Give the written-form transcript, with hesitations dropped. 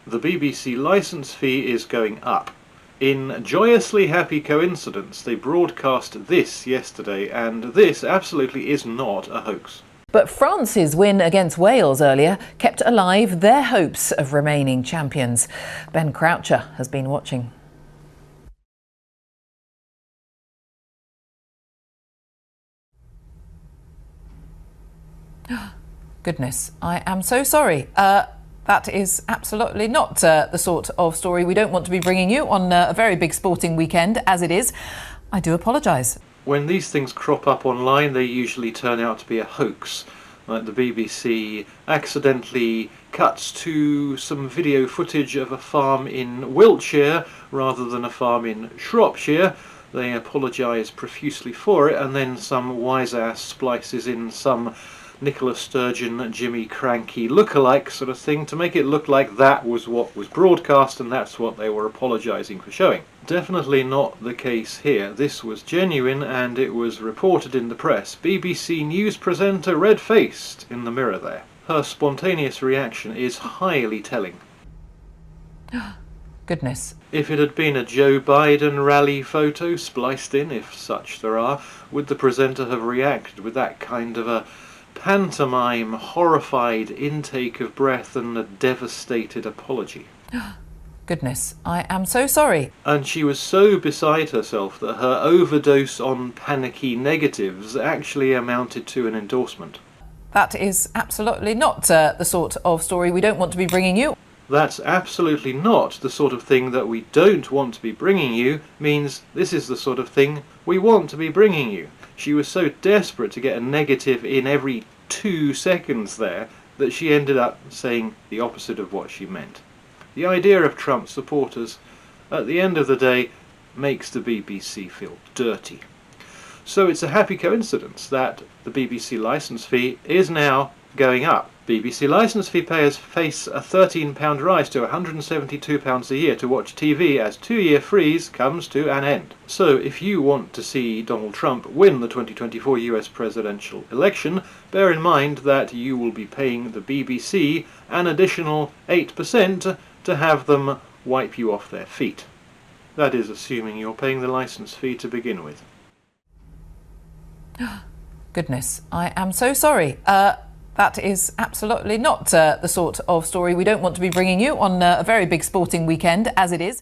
The BBC licence fee is going up. In joyously happy coincidence, they broadcast this yesterday, and this absolutely is not a hoax. But France's win against Wales earlier kept alive their hopes of remaining champions. Ben Croucher has been watching. Goodness, I am so sorry. That is absolutely not the sort of story we don't want to be bringing you on a very big sporting weekend as it is. I do apologise. When these things crop up online, they usually turn out to be a hoax. Like the BBC accidentally cuts to some video footage of a farm in Wiltshire rather than a farm in Shropshire. They apologise profusely for it, and then some wise ass splices in some Nicola Sturgeon, Jimmy Cranky lookalike sort of thing to make it look like that was what was broadcast and that's what they were apologising for showing. Definitely not the case here. This was genuine and it was reported in the press. BBC News presenter red-faced in the mirror there. Her spontaneous reaction is highly telling. Goodness. If it had been a Joe Biden rally photo spliced in, if such there are, would the presenter have reacted with that kind of a pantomime, horrified intake of breath and a devastated apology? Goodness, I am so sorry. And she was so beside herself that her overdose on panicky negatives actually amounted to an endorsement. That is absolutely not the sort of story we don't want to be bringing you. That's absolutely not the sort of thing that we don't want to be bringing you means this is the sort of thing we want to be bringing you. She was so desperate to get a negative in every 2 seconds there that she ended up saying the opposite of what she meant. The idea of Trump supporters, at the end of the day, makes the BBC feel dirty. So it's a happy coincidence that the BBC licence fee is now going up. BBC licence fee payers face a £13 rise to £172 a year to watch TV as 2-year freeze comes to an end. So if you want to see Donald Trump win the 2024 US presidential election, bear in mind that you will be paying the BBC an additional 8% to have them wipe you off their feet. That is assuming you're paying the licence fee to begin with. Goodness, I am so sorry. That is absolutely not the sort of story we don't want to be bringing you on a very big sporting weekend as it is.